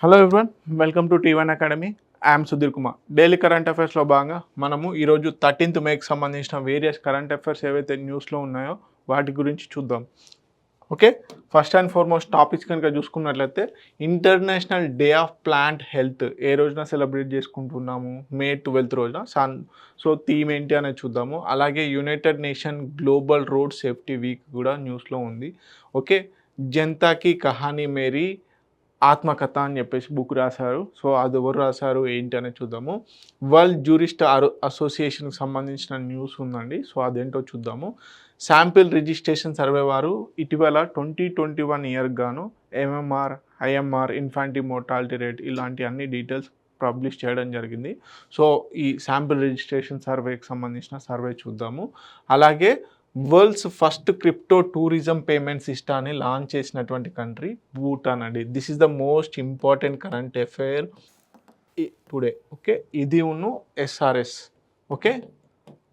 Hello everyone, welcome to టీ1 academy. I'm Sudheer Kumar. Daily current అఫైర్స్లో భాగంగా మనము ఈరోజు 13th మేకి సంబంధించిన వేరియస్ కరెంట్ అఫైర్స్ ఏవైతే న్యూస్లో ఉన్నాయో వాటి గురించి చూద్దాం. Okay, first and foremost topics కనుక చూసుకున్నట్లయితే international day of plant health ఏ రోజున సెలబ్రేట్ చేసుకుంటున్నాము? మే 12th రోజున. సో థీమ్ ఏంటి అనేది చూద్దాము. అలాగే United nation global road safety week కూడా న్యూస్లో ఉంది. ఓకే, జనతాకి కహానీ మేరీ ఆత్మకథ అని చెప్పేసి బుక్ రాశారు. సో అది ఎవరు రాశారు ఏంటి అనేది చూద్దాము. వరల్డ్ జ్యూరిస్ట్ అసోసియేషన్కి సంబంధించిన న్యూస్ ఉందండి. సో అదేంటో చూద్దాము. శాంపిల్ రిజిస్ట్రేషన్ సర్వే వారు ఇటీవల 2021 ఇయర్కి గాను ఎంఎంఆర్, ఐఎంఆర్, ఇన్ఫాంటీ మోర్టాలిటీ రేట్ ఇలాంటి అన్ని డీటెయిల్స్ పబ్లిష్ చేయడం జరిగింది. సో ఈ శాంపిల్ రిజిస్ట్రేషన్ సర్వేకి సంబంధించిన సర్వే చూద్దాము. అలాగే world's first crypto tourism payment సిస్టాన్ని లాంచ్ చేసినటువంటి కంట్రీ భూటాన్ అండి. This is the most important current affair today. Okay, ఇది ఎస్ఆర్ఎస్. ఓకే,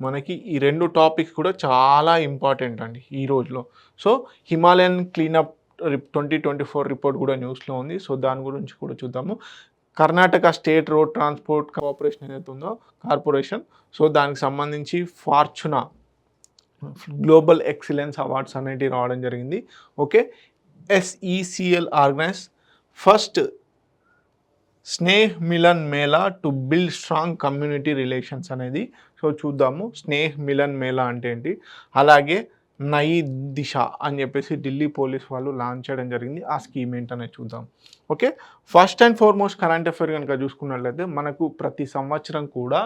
మనకి ఈ రెండు టాపిక్స్ కూడా చాలా ఇంపార్టెంట్ అండి ఈ రోజులో. సో హిమాలయన్ క్లీనప్ 2024 రిపోర్ట్ కూడా న్యూస్లో ఉంది. సో దాని గురించి కూడా చూద్దాము. Karnataka state road transport corporation ఏదైతే ఉందో కార్పొరేషన్, సో దానికి సంబంధించి ఫార్చునా గ్లోబల్ ఎక్సలెన్స్ అవార్డ్స్ అనేటివి రావడం జరిగింది. Okay, SECL organise first Sneh Milan Mela to build strong community relations అనేది. సో చూద్దాము స్నేహ్ మిలన్ మేళా అంటే ఏంటి. అలాగే నయి దిశ అని చెప్పేసి ఢిల్లీ పోలీస్ వాళ్ళు లాంచ్ చేయడం జరిగింది. ఆ స్కీమ్ ఏంటనేది చూద్దాం. Okay, first and foremost current affair కనుక చూసుకున్నట్లయితే మనకు ప్రతి సంవత్సరం కూడా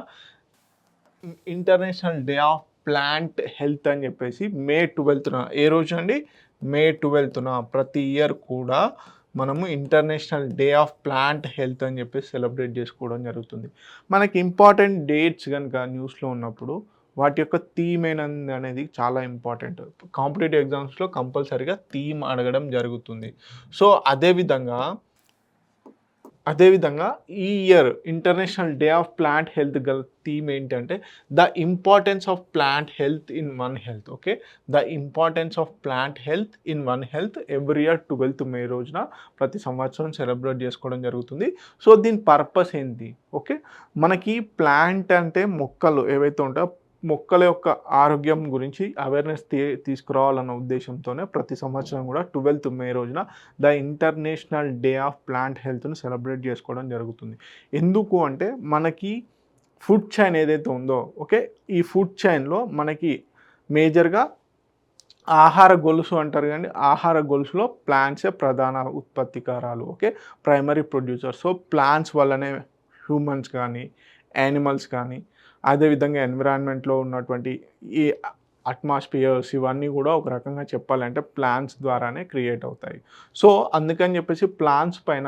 international day of plant health అని చెప్పేసి మే 12న, ఏ రోజు అండి? మే 12న ప్రతి ఇయర్ కూడా మనము international day of plant health అని చెప్పేసి సెలబ్రేట్ చేసుకోవడం జరుగుతుంది. మనకి ఇంపార్టెంట్ డేట్స్ కనుక న్యూస్లో ఉన్నప్పుడు వాటి యొక్క థీమ్ ఏనంది అనేది చాలా ఇంపార్టెంట్. కాంపిటేటివ్ ఎగ్జామ్స్లో కంపల్సరీగా థీమ్ అడగడం జరుగుతుంది. సో అదేవిధంగా ఈ year international day of plant health గల థీమ్ ఏంటంటే the importance of plant health in one health. Okay, the importance of plant health in one health every year 12th May రోజున ప్రతి సంవత్సరం సెలబ్రేట్ చేసుకోవడం జరుగుతుంది. సో దీని పర్పస్ ఏంటి? Okay, మనకి ప్లాంట్ అంటే మొక్కలు ఏవైతే ఉంటాయో మొక్కల యొక్క ఆరోగ్యం గురించి అవేర్నెస్ తీసుకురావాలన్న ఉద్దేశంతోనే ప్రతి సంవత్సరం కూడా 12th మే రోజున the international day of plant హెల్త్ను సెలబ్రేట్ చేసుకోవడం జరుగుతుంది. ఎందుకు అంటే మనకి ఫుడ్ చైన్ ఏదైతే ఉందో, ఓకే, ఈ ఫుడ్ చైన్లో మనకి మేజర్గా ఆహార గొలుసు అంటారు కానీ ఆహార గొలుసులో ప్లాంట్సే ప్రధాన ఉత్పత్తికారాలు. Okay, primary producer. So plants వల్లనే హ్యూమన్స్ కానీ యానిమల్స్ కానీ అదేవిధంగా ఎన్విరాన్మెంట్లో ఉన్నటువంటి ఈ అట్మాస్ఫియర్స్ ఇవన్నీ కూడా ఒక రకంగా చెప్పాలంటే ప్లాంట్స్ ద్వారానే క్రియేట్ అవుతాయి. సో అందుకని చెప్పేసి ప్లాంట్స్ పైన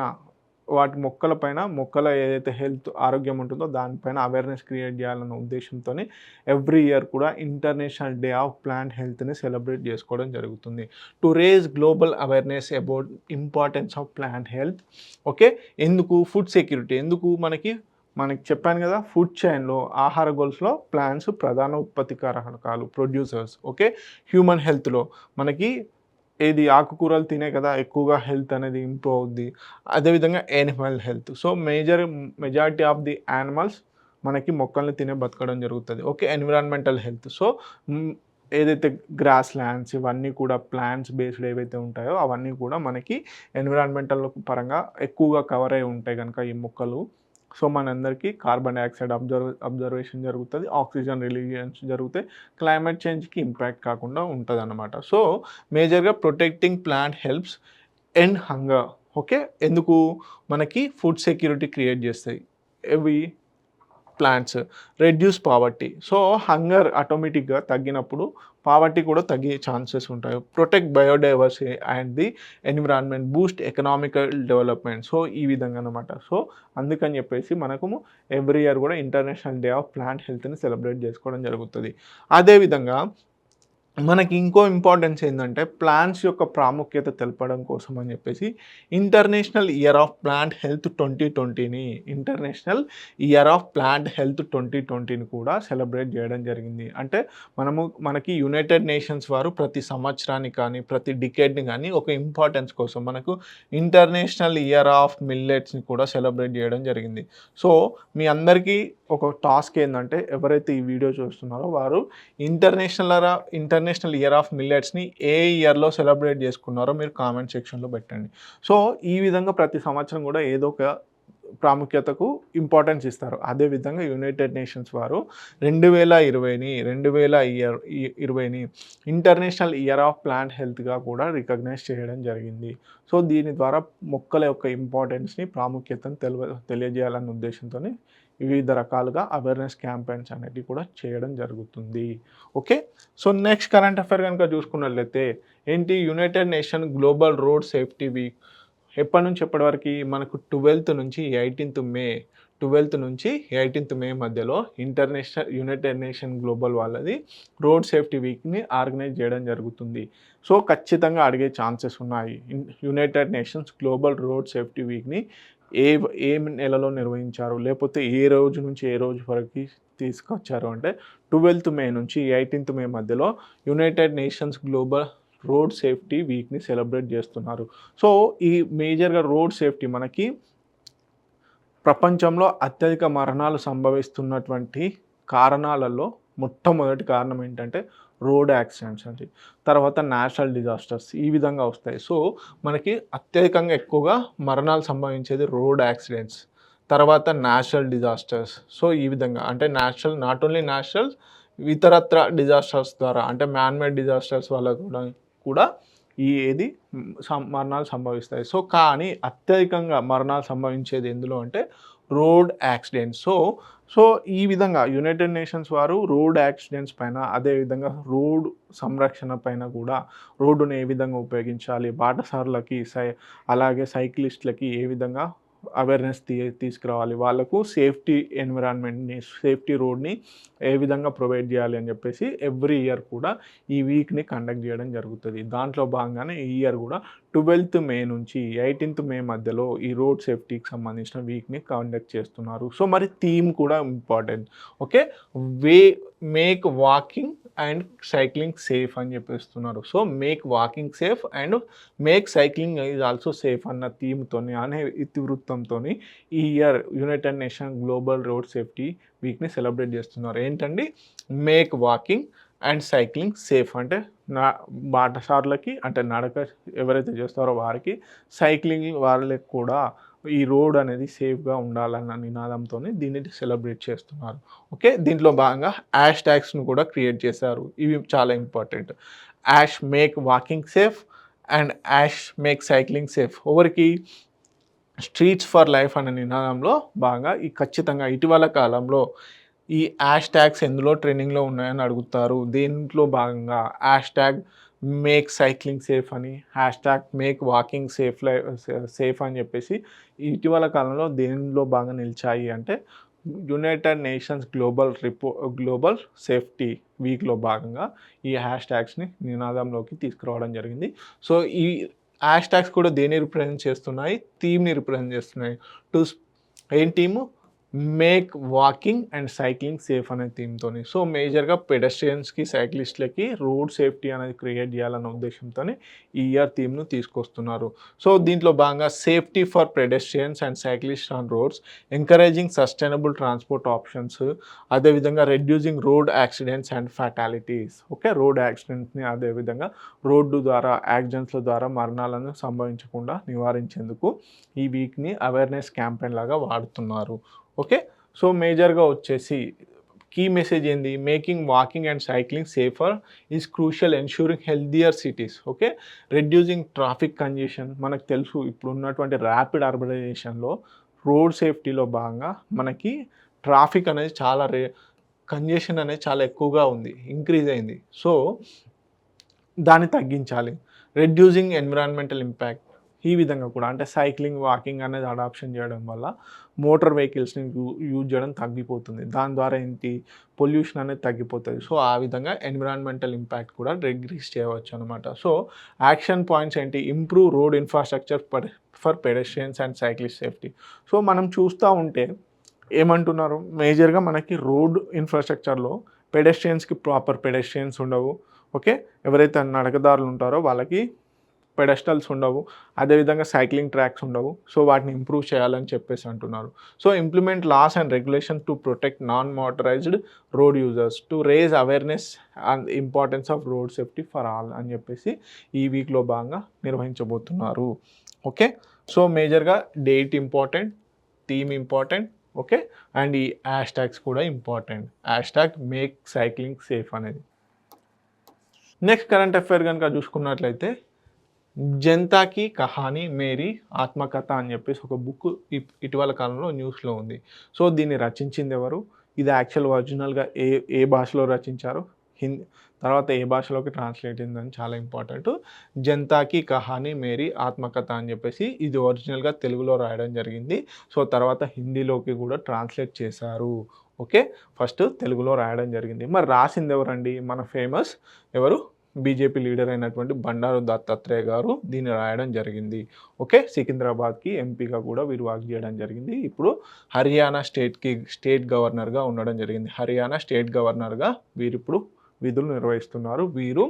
వాటి మొక్కల ఏదైతే హెల్త్ ఆరోగ్యం ఉంటుందో దానిపైన అవేర్నెస్ క్రియేట్ చేయాలన్న ఉద్దేశంతోనే ఎవ్రీ ఇయర్ కూడా ఇంటర్నేషనల్ డే ఆఫ్ ప్లాంట్ హెల్త్ని సెలబ్రేట్ చేసుకోవడం జరుగుతుంది. To raise global awareness about importance of plant health. Okay, ఎందుకు? Food security. ఎందుకు? మనకి చెప్పాను కదా, ఫుడ్ చైన్లో ఆహార గొలుసులో ప్లాంట్స్ ప్రధాన ఉత్పత్తికారకాలు, ప్రొడ్యూసర్స్. ఓకే, హ్యూమన్ హెల్త్లో మనకి ఏది ఆకుకూరలు తినే కదా ఎక్కువగా హెల్త్ అనేది ఇంప్రూవ్ అవుద్ది. అదేవిధంగా animal health. So majority of the animals మనకి మొక్కల్ని తినే బతకడం జరుగుతుంది. Okay, environmental health. సో ఏదైతే గ్రాస్ ల్యాండ్స్ ఇవన్నీ కూడా ప్లాంట్స్ బేస్డ్ ఏవైతే ఉంటాయో అవన్నీ కూడా మనకి ఎన్విరాన్మెంటల్ పరంగా ఎక్కువగా కవర్ అయి ఉంటాయి కనుక ఈ మొక్కలు. సో మనందరికీ కార్బన్ డైఆక్సైడ్ అబ్జర్వేషన్ జరుగుతుంది, ఆక్సిజన్ రిలీజన్స్ జరుగుతాయి, క్లైమేట్ చేంజ్కి ఇంపాక్ట్ కాకుండా ఉంటుంది అన్నమాట. సో మేజర్గా protecting plant helps end hunger. Okay, ఎందుకు? మనకి ఫుడ్ సెక్యూరిటీ క్రియేట్ చేస్తాయి ఇవి plants. Reduce poverty. So hunger ఆటోమేటిక్గా తగ్గినప్పుడు పావర్టీ కూడా తగ్గే ఛాన్సెస్ ఉంటాయి. Protect biodiversity and the environment, boost economical development. So ఈ విధంగా అనమాట. సో అందుకని చెప్పేసి మనకు ఎవ్రీ ఇయర్ కూడా ఇంటర్నేషనల్ డే ఆఫ్ ప్లాంట్ హెల్త్ని సెలబ్రేట్ చేసుకోవడం జరుగుతుంది. అదేవిధంగా మనకి ఇంకో ఇంపార్టెన్స్ ఏందంటే ప్లాంట్స్ యొక్క ప్రాముఖ్యత తెలపడం కోసం అని చెప్పేసి international year of plant health 2020ని international year of plant health 2020ని కూడా సెలబ్రేట్ చేయడం జరిగింది. అంటే మనకి యునైటెడ్ నేషన్స్ వారు ప్రతి సంవత్సరానికి కానీ ప్రతి డికేడ్ని కానీ ఒక ఇంపార్టెన్స్ కోసం మనకు ఇంటర్నేషనల్ ఇయర్ ఆఫ్ మిల్లెట్స్ని కూడా సెలబ్రేట్ చేయడం జరిగింది. సో మీ అందరికీ ఒక టాస్క్ ఏంటంటే ఎవరైతే ఈ వీడియో చూస్తున్నారో వారు ఇంటర్నేషనల్ ఇయర్ ఆఫ్ మిల్లెట్స్ని ఏ ఇయర్లో సెలబ్రేట్ చేసుకున్నారో మీరు కామెంట్ సెక్షన్లో పెట్టండి. సో ఈ విధంగా ప్రతి సంవత్సరం కూడా ఏదో ఒక ప్రాముఖ్యతకు ఇంపార్టెన్స్ ఇస్తారు. అదేవిధంగా యునైటెడ్ నేషన్స్ వారు 2020ని ఇంటర్నేషనల్ ఇయర్ ఆఫ్ ప్లాంట్ హెల్త్గా కూడా రికగ్నైజ్ చేయడం జరిగింది. సో దీని ద్వారా మొక్కల యొక్క ఇంపార్టెన్స్ని ప్రాముఖ్యతను తెలియజేయాలన్న ఉద్దేశంతో వివిధ రకాలుగా అవేర్నెస్ క్యాంపెయిన్స్ అనేవి కూడా చేయడం జరుగుతుంది. Okay, so next current affair కనుక చూసుకున్నట్లయితే ఏంటి, United nation global road safety week ఎప్పటి నుంచి ఎప్పటి వరకు మనకు 12th నుంచి 18th మే మధ్యలో యునైటెడ్ నేషన్ గ్లోబల్ వాళ్ళది రోడ్ సేఫ్టీ వీక్ని ఆర్గనైజ్ చేయడం జరుగుతుంది. సో ఖచ్చితంగా అడిగే ఛాన్సెస్ ఉన్నాయి. United nations global road safety వీక్ని ఏ నెలలో నిర్వహించారు, లేకపోతే ఏ రోజు నుంచి ఏ రోజు వరకు తీసుకొచ్చారు అంటే 12th మే నుంచి 18th మే మధ్యలో united nations global road safety వీక్ని సెలబ్రేట్ చేస్తున్నారు. సో ఈ మేజర్గా రోడ్ సేఫ్టీ మనకి ప్రపంచంలో అత్యధిక మరణాలు సంభవిస్తున్నటువంటి కారణాలలో మొట్టమొదటి కారణం ఏంటంటే రోడ్ యాక్సిడెంట్స్ అండి. తర్వాత నేచురల్ డిజాస్టర్స్ ఈ విధంగా వస్తాయి. సో మనకి అత్యధికంగా ఎక్కువగా మరణాలు సంభవించేది రోడ్ యాక్సిడెంట్స్, తర్వాత నేచురల్ డిజాస్టర్స్. సో ఈ విధంగా అంటే నాట్ ఓన్లీ నేచురల్, ఇతరత్ర డిజాస్టర్స్ ద్వారా అంటే మ్యాన్మేడ్ డిజాస్టర్స్ వల్ల కూడా మరణాలు సంభవిస్తాయి. సో కానీ అత్యధికంగా మరణాలు సంభవించేది ఎందులో అంటే రోడ్ యాక్సిడెంట్స్. సో ఈ విధంగా యునైటెడ్ నేషన్స్ వారు రోడ్ యాక్సిడెంట్స్ పైన, అదేవిధంగా రోడ్ సంరక్షణ పైన కూడా రోడ్డును ఏ విధంగా ఉపయోగించాలి, బాటసారులకి అలాగే సైక్లిస్టులకి ఏ విధంగా అవేర్నెస్ తీసుకురావాలి, వాళ్ళకు సేఫ్టీ ఎన్విరాన్మెంట్ని, సేఫ్టీ రోడ్ని ఏ విధంగా ప్రొవైడ్ చేయాలి అని చెప్పేసి ఎవ్రీ ఇయర్ కూడా ఈ వీక్ని కండక్ట్ చేయడం జరుగుతుంది. దాంట్లో భాగంగానే ఈ ఇయర్ కూడా 12th మే నుంచి 18th మే మధ్యలో ఈ రోడ్ సేఫ్టీకి సంబంధించిన వీక్ని కండక్ట్ చేస్తున్నారు. సో మరి థీమ్ కూడా important. Okay, make walking and cycling safe అని చెప్పేస్తున్నారు. So make walking safe and make cycling is also safe అన్న థీమ్తో అనే ఇతివృత్తంతో ఈ year united nation global road safety వీక్ని సెలబ్రేట్ చేస్తున్నారు. ఏంటండి, make walking and cycling safe అంటే బాటసారులకి అంటే నడక ఎవరైతే చేస్తారో వారికి, సైక్లింగ్ వాళ్ళకి కూడా ఈ రోడ్ అనేది సేఫ్గా ఉండాలన్న నినాదంతో దీన్ని సెలబ్రేట్ చేస్తున్నారు. ఓకే, దీంట్లో భాగంగా హ్యాష్ ట్యాగ్స్ను కూడా క్రియేట్ చేశారు. ఇవి చాలా important. As make walking safe and as make cycling safe. ఎవరికి, స్ట్రీట్స్ ఫర్ లైఫ్ అనే నినాదంలో భాగంగా ఖచ్చితంగా ఇటీవల కాలంలో ఈ హ్యాష్ ట్యాగ్స్ ఎందులో ట్రెండింగ్లో ఉన్నాయని అడుగుతారు. దీంట్లో భాగంగా hashtag make cycling safe అని, hashtag make walking safe అని చెప్పేసి ఇటీవల కాలంలో దేనిలో బాగా నిలిచాయి అంటే యునైటెడ్ నేషన్స్ గ్లోబల్ సేఫ్టీ వీక్లో భాగంగా ఈ హ్యాష్ ట్యాగ్స్ని నినాదంలోకి తీసుకురావడం జరిగింది. సో ఈ హ్యాష్ ట్యాగ్స్ కూడా దేన్ని రిప్రజెంట్ చేస్తున్నాయి, థీమ్ని రిప్రజెంట్ చేస్తున్నాయి. ఏం theme, make walking and cycling safe అనే థీమ్తో. సో మేజర్గా పెడస్ట్రియన్స్కి, సైక్లిస్టులకి రోడ్ సేఫ్టీ అనేది క్రియేట్ చేయాలన్న ఉద్దేశంతో ఈ ఇయర్ థీమ్ను తీసుకొస్తున్నారు. సో దీంట్లో భాగంగా safety for pedestrians and cyclist on roads, encouraging sustainable transport options, అదేవిధంగా reducing road accidents and fatalities. Okay, road యాక్సిడెంట్స్ని అదేవిధంగా రోడ్డు ద్వారా యాక్సిడెంట్స్ల ద్వారా మరణాలను సంభవించకుండా నివారించేందుకు ఈ వీక్ని అవేర్నెస్ క్యాంపెయిన్ లాగా వాడుతున్నారు. ఓకే, సో మేజర్గా వచ్చేసి కీ మెసేజ్ ఏంది, making walking and cycling safer is crucial, ensuring healthier cities. Okay, reducing traffic congestion. మనకు తెలుసు ఇప్పుడు ఉన్నటువంటి ర్యాపిడ్ అర్బనైజేషన్లో రోడ్ సేఫ్టీలో భాగంగా మనకి ట్రాఫిక్ అనేది కంజెషన్ అనేది చాలా ఎక్కువగా ఉంది, ఇంక్రీజ్ అయింది. సో దాన్ని తగ్గించాలి. రెడ్యూసింగ్ ఎన్విరాన్మెంటల్ ఇంపాక్ట్, ఈ విధంగా కూడా అంటే సైక్లింగ్, వాకింగ్ అనేది అడాప్షన్ చేయడం వల్ల మోటార్ వెహికల్స్‌ని యూజ్ చేయడం తగ్గిపోతుంది. దాని ద్వారా ఏంటి పొల్యూషన్ అనేది తగ్గిపోతది. సో, ఆ విధంగా ఎన్విరాన్మెంటల్ ఇంపాక్ట్ కూడా రెడ్యూస్ చేయవచ్చనమాట. సో, యాక్షన్ పాయింట్స్ ఏంటి? Improve road infrastructure for pedestrians and cyclist safety. So, మనం చూస్తా ఉంటే ఏమంటున్నారు? మేజర్‌గా మనకి రోడ్ ఇన్‌ఫ్రాస్ట్రక్చర్‌లో పెడెస్ట్రియన్స్‌కి ప్రాపర్ పెడెస్ట్రియన్స్ ఉండవు. ఓకే. ఎవరైతే నడకదారులు ఉంటారో వాళ్ళకి పెడెస్టల్స్ ఉండవు. అదేవిధంగా సైక్లింగ్ ట్రాక్స్ ఉండవు. సో, వాటిని ఇంప్రూవ్ చేయాలని చెప్పేసి అంటున్నారు. So, implement laws and regulation to protect non motorized road users to raise awareness and importance of road safety for all అని చెప్పేసి ఈ వీక్‌లో భాగంగా నిర్వహించబోతున్నారు. ఓకే. సో, మేజర్‌గా date important, theme important. Okay. And ఈ హ్యాష్‌ట్యాగ్స్ కూడా important. Hashtag make cycling safe అనేది. Next current affair కనుక చూసుకున్నట్లయితే జనతా కీ కహానీ మేరీ ఆత్మకథ అని చెప్పేసి ఒక బుక్ ఇటీవల కాలంలో న్యూస్‌లో ఉంది. సో, దీన్ని రచించింది ఎవరు? ఇది యాక్చువల్ ఒరిజినల్‌గా ఏ ఏ భాషలో రచించారు? తర్వాత ఏ భాషలోకి ట్రాన్స్లేట్ అయిందని చాలా ఇంపార్టెంట్. జనతా కీ కహానీ మేరీ ఆత్మకథ అని చెప్పేసి ఇది ఒరిజినల్‌గా తెలుగులో రాయడం జరిగింది. సో, తర్వాత హిందీలోకి కూడా ట్రాన్స్లేట్ చేశారు. ఓకే. ఫస్ట్ తెలుగులో రాయడం జరిగింది. మరి రాసింది ఎవరండి? మన ఫేమస్ ఎవరు? బీజేపీ లీడర్ అయినటువంటి బండారు దత్తాత్రేయ గారు దీన్ని రాయడం జరిగింది. ఓకే. సికింద్రాబాద్‌కి ఎంపీగా కూడా వీరు వర్క్ చేయడం జరిగింది. ఇప్పుడు హర్యానా స్టేట్ గవర్నర్‌గా ఉండడం జరిగింది. హర్యానా స్టేట్ గవర్నర్‌గా వీరిప్పుడు విధులు నిర్వహిస్తున్నారు. వీరు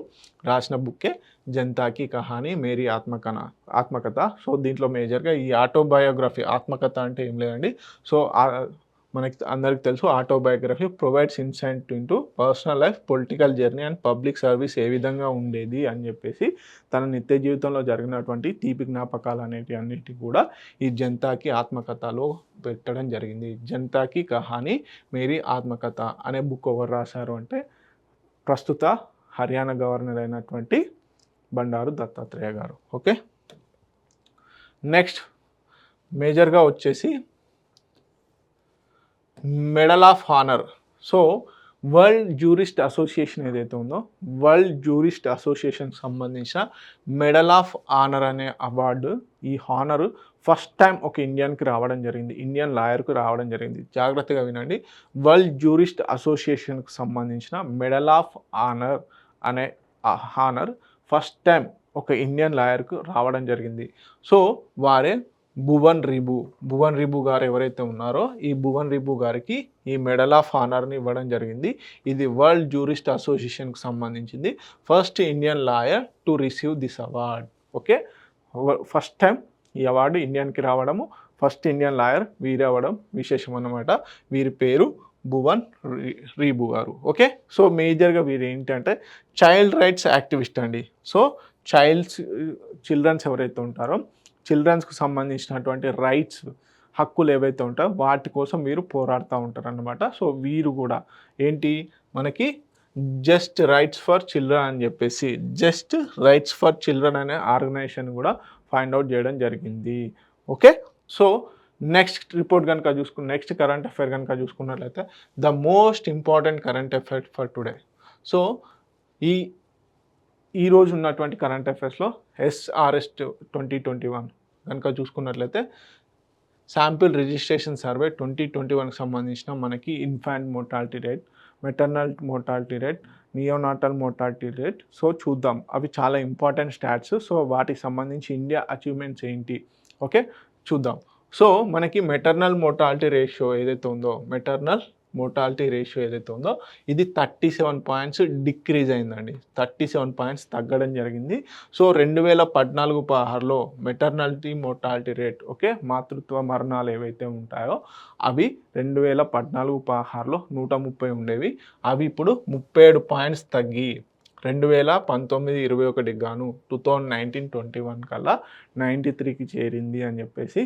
రాసిన బుక్కే జనతా కీ కహానీ మేరీ ఆత్మకథ. సో, దీంట్లో మేజర్‌గా ఈ ఆటోబయోగ్రఫీ ఆత్మకథ అంటే ఏం లేదండి. సో, మనకి అందరికి తెలుసు autobiography provides insight into personal life, political journey and public service ఏ విధంగా ఉండేది అని చెప్పేసి తన నిత్య జీవితంలో జరిగినటువంటి తీపి జ్ఞాపకాలు అన్నిటి కూడా ఈ జనతాకి ఆత్మకథలో పెట్టడం జరిగింది. జనతాకి కహానీ మేరీ ఆత్మకథ అనే బుక్ ఎవరు రాశారు అంటే ప్రస్తుత హర్యానా గవర్నర్ అయినటువంటి బండారు దత్తాత్రేయ గారు. ఓకే. నెక్స్ట్ మేజర్‌గా వచ్చేసి medal of honour. So, world jurist association ఏదైతే ఉందో వరల్డ్ జ్యూరిస్ట్ అసోసియేషన్కి సంబంధించిన మెడల్ ఆఫ్ హానర్ అనే అవార్డు, ఈ హానర్ ఫస్ట్ టైం ఒక ఇండియన్కి రావడం జరిగింది. ఇండియన్ లాయర్కు రావడం జరిగింది. జాగ్రత్తగా వినండి. వరల్డ్ జ్యూరిస్ట్ అసోసియేషన్కి సంబంధించిన మెడల్ ఆఫ్ హానర్ అనే హానర్ ఫస్ట్ టైం ఒక ఇండియన్ లాయర్కు రావడం జరిగింది. సో, వారే భువన్ రిబు గారు ఎవరైతే ఉన్నారో ఈ భువన్ రిబు గారికి ఈ మెడల్ ఆఫ్ హానర్ని ఇవ్వడం జరిగింది. ఇది వరల్డ్ జ్యూరిస్ట్ అసోసియేషన్కి సంబంధించింది. First Indian lawyer to receive this award. Okay. First time ఈ అవార్డు ఇండియన్కి రావడము, ఫస్ట్ ఇండియన్ లాయర్ వీరే అవ్వడం విశేషం అన్నమాట. వీరి పేరు భువన్ రిబు గారు. ఓకే. సో, మేజర్‌గా వీరు ఏంటంటే చైల్డ్ రైట్స్ యాక్టివిస్ట్ అండి. సో, చిల్డ్రన్స్ ఎవరైతే ఉంటారో చిల్డ్రన్స్‌కు సంబంధించినటువంటి రైట్స్, హక్కులు ఏవైతే ఉంటాయో వాటి కోసం వీరు పోరాడుతూ ఉంటారన్నమాట. సో, వీరు కూడా ఏంటి మనకి జస్ట్ రైట్స్ ఫర్ చిల్డ్రన్ అని చెప్పేసి జస్ట్ రైట్స్ ఫర్ చిల్డ్రన్ అనే ఆర్గనైజేషన్ కూడా ఫైండ్ అవుట్ చేయడం జరిగింది. Okay. So, next current affair కనుక చూసుకున్నట్లయితే the most important current affair for today. So, ఈరోజు ఉన్నటువంటి కరెంట్ అఫైర్స్లో SRS 2021 కనుక చూసుకున్నట్లయితే శాంపిల్ రిజిస్ట్రేషన్ సర్వే 2021కి సంబంధించిన మనకి infant mortality rate, maternal mortality rate, neonatal mortality rate. So, చూద్దాం. అవి చాలా ఇంపార్టెంట్ స్టాట్స్. సో, వాటికి సంబంధించి ఇండియా అచీవ్మెంట్స్ ఏంటి ఓకే చూద్దాం. సో, మనకి మెటర్నల్ మోర్టాలిటీ రేషియో ఏదైతే ఉందో ఇది 37 పాయింట్స్ డిక్రీజ్ అయిందండి. 37 పాయింట్స్ తగ్గడం జరిగింది. సో, 2014-16లో మెటర్నాలిటీ మోర్టాలిటీ రేట్ ఓకే మాతృత్వ మరణాలు ఏవైతే ఉంటాయో అవి 2014-16లో 130 ఉండేవి. అవి ఇప్పుడు 37 పాయింట్స్ తగ్గి 2019-21 గాను 2019-21 కల్లా 93కి చేరింది అని చెప్పేసి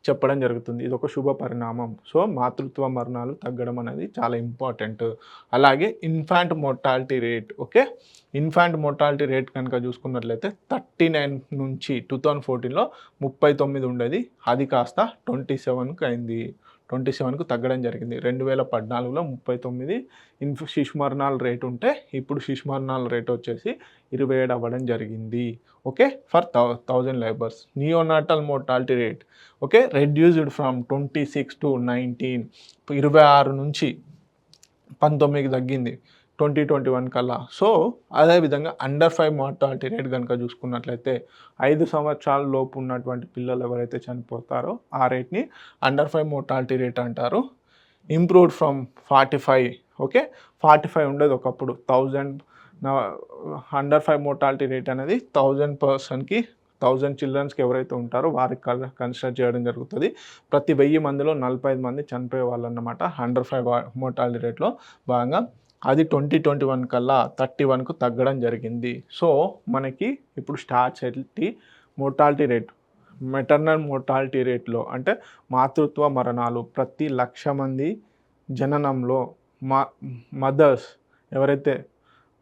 చెప్పడం జరుగుతుంది. ఇది ఒక శుభ పరిణామం. సో, మాతృత్వ మరణాలు తగ్గడం అనేది చాలా ఇంపార్టెంట్. అలాగే infant mortality rate okay infant mortality rate కనుక చూసుకున్నట్లయితే 39 నుంచి 2014లో 39 ఉండేది. అది కాస్త 27కి అయింది. 27కు తగ్గడం జరిగింది. 2014లో 39 శిశు మరణాల రేట్ ఉంటే ఇప్పుడు శిశు మరణాల రేట్ వచ్చేసి 27 అవ్వడం జరిగింది. Okay, for 1000 labours. Neonatal mortality rate okay reduced from 26 to 19, 26 నుంచి 19కి తగ్గింది 2021 కల్లా. సో అదేవిధంగా అండర్ 5 మార్టాలిటీ రేట్ కనుక చూసుకున్నట్లయితే 5 సంవత్సరాల లోపు ఉన్నటువంటి పిల్లలు ఎవరైతే చనిపోతారో ఆ రేట్ని అండర్ 5 మోర్టాలిటీ రేట్ అంటారు. Improved from 45. ఓకే, 45 ఉండేది ఒకప్పుడు. 1000 అండర్ 5 మోర్టాలిటీ రేట్ అనేది 1000 పర్సన్కి 1000 చిల్డ్రన్స్కి ఎవరైతే ఉంటారో వారికి కన్సిడర్ చేయడం జరుగుతుంది. ప్రతి 1000 మందిలో 45 మంది చనిపోయే వాళ్ళు అన్నమాట అండర్ 5 మోర్టాలిటీ రేట్లో భాగంగా. అది 2021 కల్లా 31కు తగ్గడం జరిగింది. సో మనకి ఇప్పుడు మోర్టాలిటీ రేట్, మెటర్నల్ మోర్టాలిటీ రేట్లో అంటే మాతృత్వ మరణాలు ప్రతి 1,00,000 మంది జననంలో మదర్స్ ఎవరైతే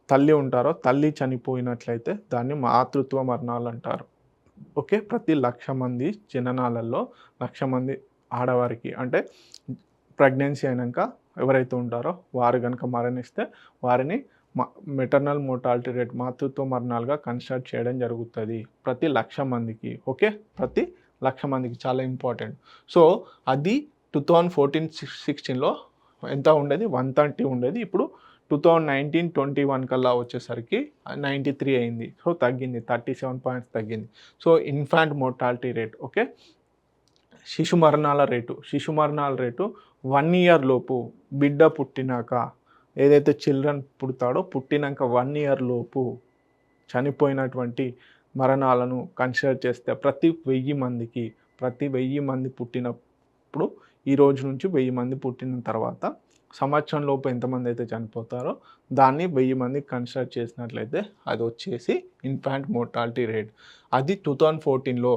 తల్లి ఉంటారో తల్లి చనిపోయినట్లయితే దాన్ని మాతృత్వ మరణాలు అంటారు. ఓకే, ప్రతి 1,00,000 మంది జననాలలో 1,00,000 మంది ఆడవారికి అంటే ప్రెగ్నెన్సీ అయినాక ఎవరైతే ఉంటారో వారు కనుక మరణిస్తే వారిని మెటర్నల్ మోర్టాలిటీ రేట్ మాతృత్వ మరణాలుగా కన్సిడర్ చేయడం జరుగుతుంది ప్రతి 1,00,000 మందికి. ఓకే, ప్రతి 1,00,000 మందికి చాలా ఇంపార్టెంట్. సో అది 2014-16లో ఎంత ఉండేది 130 ఉండేది. ఇప్పుడు 2019-21 కల్లా వచ్చేసరికి 93 అయింది. సో తగ్గింది, 37 పాయింట్స్ తగ్గింది. So infant mortality rate okay శిశు మరణాల రేటు 1 ఇయర్ లోపు బిడ్డ పుట్టినాక ఏదైతే చిల్డ్రన్ పుడతాడో పుట్టినాక 1 ఇయర్ లోపు చనిపోయినటువంటి మరణాలను కన్సిడర్ చేస్తే ప్రతి 1000 మంది పుట్టినప్పుడు ఈ రోజు నుంచి 1000 మంది పుట్టిన తర్వాత సంవత్సరం లోపు ఎంతమంది అయితే చనిపోతారో దాన్ని 1000 మందికి కన్సిడర్ చేసినట్లయితే అది వచ్చేసి ఇన్ఫాంట్ మోర్టాలిటీ రేట్. అది 2014లో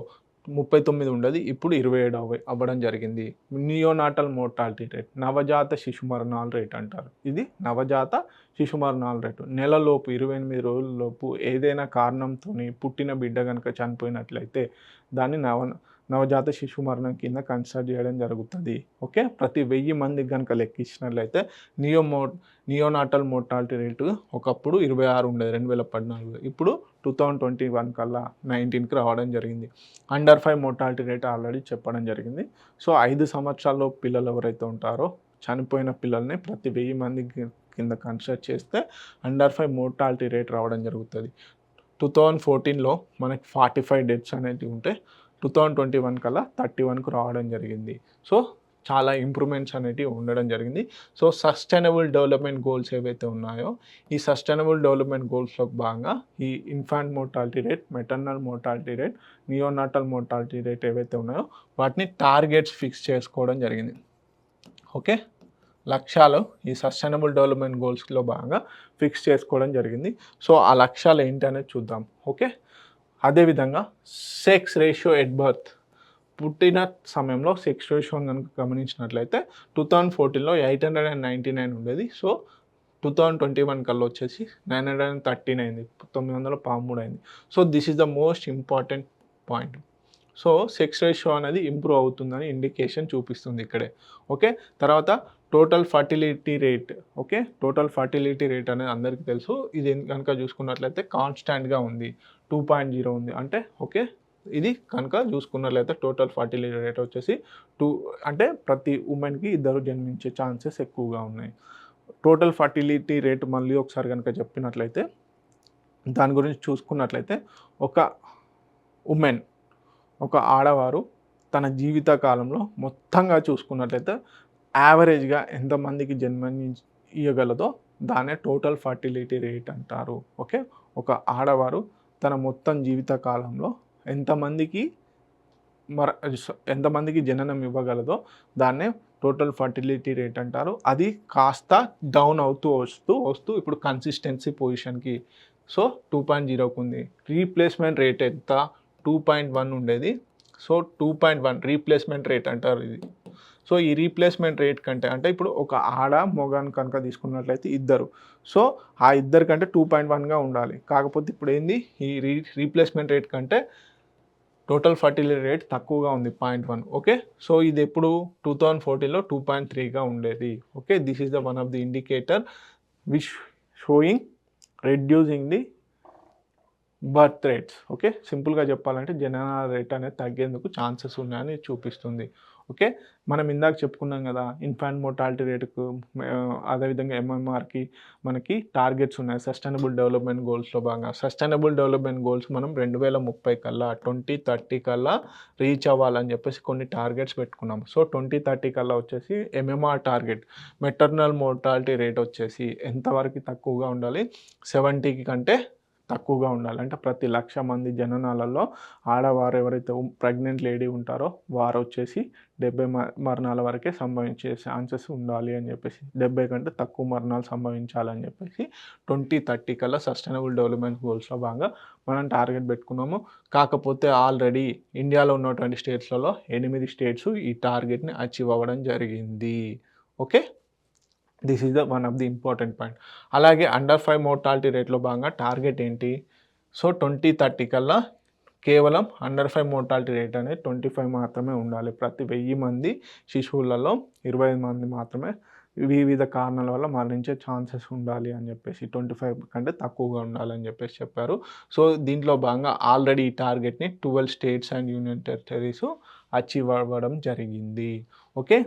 39 ఉండేది, ఇప్పుడు 27 అవ్వడం జరిగింది. నియోనాటల్ మోర్టాలిటీ రేట్ నవజాత శిశు మరణాల రేట్ అంటారు. ఇది నవజాత శిశు మరణాల రేటు. నెలలోపు 28 రోజులలోపు ఏదైనా కారణంతో పుట్టిన బిడ్డ కనుక చనిపోయినట్లయితే దాన్ని నవజాత శిశు మరణం కింద కన్సిడర్ చేయడం జరుగుతుంది. ఓకే, ప్రతి 1000 మందికి కనుక లెక్కించినట్లయితే నియోనాటల్ మోర్టాలిటీ రేటు ఒకప్పుడు 26 ఉండేది 2014, ఇప్పుడు 2021 కల్లా 19కి రావడం జరిగింది. అండర్ 5 మోర్టాలిటీ రేట్ ఆల్రెడీ చెప్పడం జరిగింది. సో 5 సంవత్సరాల్లో పిల్లలు ఎవరైతే ఉంటారో చనిపోయిన పిల్లల్ని ప్రతి 1000 మంది కింద కన్సిడర్ చేస్తే అండర్ 5 మోర్టాలిటీ రేట్ రావడం జరుగుతుంది. 2014లో మనకి 45 డెత్స్ అనేవి ఉంటే 2021 కల్లా 31కు రావడం జరిగింది. సో చాలా ఇంప్రూవ్మెంట్స్ అనేటివి ఉండడం జరిగింది. సో సస్టైనబుల్ డెవలప్మెంట్ గోల్స్ ఏవైతే ఉన్నాయో ఈ సస్టైనబుల్ డెవలప్మెంట్ గోల్స్లో భాగంగా ఈ infant mortality rate, maternal mortality rate, neonatal mortality rate ఏవైతే ఉన్నాయో వాటిని టార్గెట్స్ ఫిక్స్ చేసుకోవడం జరిగింది. ఓకే, లక్ష్యాలు ఈ సస్టైనబుల్ డెవలప్మెంట్ గోల్స్లో భాగంగా ఫిక్స్ చేసుకోవడం జరిగింది. సో ఆ లక్ష్యాలు ఏంటి అనేది చూద్దాం. ఓకే, అదేవిధంగా సెక్స్ రేషియో ఎట్ బర్త్ పుట్టిన సమయంలో సెక్స్ రేషియో కనుక గమనించినట్లయితే 2014లో 899 ఉండేది. సో 2021 కల్లా వచ్చేసి 913 అయింది, 913 అయింది. So this is the most important point. So sex ratio అనేది ఇంప్రూవ్ అవుతుందని ఇండికేషన్ చూపిస్తుంది ఇక్కడే. ఓకే, తర్వాత total fertility rate. Okay, total fertility rate అనేది అందరికీ తెలుసు. ఇది కనుక చూసుకున్నట్లయితే కాన్స్టాంట్గా ఉంది, 2.0 ఉంది. అంటే ఓకే, ఇది కనుక చూసుకున్నట్లయితే టోటల్ ఫర్టిలిటీ రేట్ వచ్చేసి 2, అంటే ప్రతి ఉమెన్కి 2 జన్మించే ఛాన్సెస్ ఎక్కువగా ఉన్నాయి. టోటల్ ఫర్టిలిటీ రేట్ మళ్ళీ ఒకసారి కనుక చెప్పినట్లయితే దాని గురించి చూసుకున్నట్లయితే ఒక ఉమెన్, ఒక ఆడవారు తన జీవిత కాలంలో మొత్తంగా చూసుకున్నట్లయితే యావరేజ్గా ఎంతమందికి ఇవ్వగలదో దాన్నే టోటల్ ఫర్టిలిటీ రేట్ అంటారు. ఓకే, ఒక ఆడవారు తన మొత్తం జీవిత కాలంలో ఎంతమందికి జననం ఇవ్వగలదో దాన్నే టోటల్ ఫర్టిలిటీ రేట్ అంటారు. అది కాస్త డౌన్ అవుతూ వస్తూ ఇప్పుడు కన్సిస్టెన్సీ పొజిషన్కి సో 2.0కు ఉంది. రీప్లేస్మెంట్ రేట్ ఎంత 2.1 ఉండేది. సో 2.1 రీప్లేస్మెంట్ రేట్ అంటారు ఇది. సో ఈ రీప్లేస్మెంట్ రేట్ కంటే అంటే ఇప్పుడు ఒక ఆడ మగాన్ని కనుక తీసుకున్నట్లయితే ఇద్దరు, సో ఆ ఇద్దరి కంటే 2.1గా ఉండాలి. కాకపోతే ఇప్పుడు ఏంది ఈ రీప్లేస్మెంట్ రేట్ కంటే టోటల్ ఫర్టిలిటీ రేట్ తక్కువగా ఉంది 0.1. ఓకే, సో ఇది ఎప్పుడు 2014లో 2.3గా ఉండేది. Okay, this is the one of the indicator which showing reducing the birth rates. Okay, సింపుల్గా చెప్పాలంటే జనన రేట్ అనేది తగ్గేందుకు ఛాన్సెస్ ఉన్నాయని చూపిస్తుంది. ఓకే, మనం ఇందాక చెప్పుకున్నాం కదా ఇన్ఫాంట్ మోర్టాలిటీ రేటుకు అదేవిధంగా ఎంఎంఆర్కి మనకి టార్గెట్స్ ఉన్నాయి సస్టైనబుల్ డెవలప్మెంట్ గోల్స్లో భాగంగా. సస్టైనబుల్ డెవలప్మెంట్ గోల్స్ మనం 2030 కల్లా 2030 కల్లా రీచ్ అవ్వాలని చెప్పేసి కొన్ని టార్గెట్స్ పెట్టుకున్నాం. సో 2030 కల్లా వచ్చేసి MMR target maternal mortality rate వచ్చేసి ఎంతవరకు తక్కువగా ఉండాలి, 70 కంటే తక్కువగా ఉండాలి. అంటే ప్రతి 1,00,000 మంది జననాలలో ఆడవారు ఎవరైతే ప్రెగ్నెంట్ లేడీ ఉంటారో వారు వచ్చేసి 70 మరణాల వరకే సంభవించే ఛాన్సెస్ ఉండాలి అని చెప్పేసి, 70 కంటే తక్కువ మరణాలు సంభవించాలని చెప్పేసి 2030 కల్లా సస్టైనబుల్ డెవలప్మెంట్ గోల్స్లో భాగంగా మనం టార్గెట్ పెట్టుకున్నాము. కాకపోతే ఆల్రెడీ ఇండియాలో ఉన్నటువంటి స్టేట్స్లలో 8 స్టేట్స్ ఈ టార్గెట్ని అచీవ్ అవ్వడం జరిగింది. Okay, this is the one of the important point. అలాగే అండర్ 5 మోర్టాలిటీ రేట్లో భాగంగా టార్గెట్ ఏంటి, సో 2030 కల్లా కేవలం అండర్ 5 మోర్టాలిటీ రేట్ అనేది 25 మాత్రమే ఉండాలి. ప్రతి 1000 మంది శిశువులలో 25 మంది మాత్రమే వివిధ కారణాల వల్ల మరణించే ఛాన్సెస్ ఉండాలి అని చెప్పేసి, 25 కంటే తక్కువగా ఉండాలని చెప్పేసి చెప్పారు. సో దీంట్లో భాగంగా ఆల్రెడీ ఈ టార్గెట్ని 12 states and union territories achieve అవ్వడం జరిగింది. ఓకే,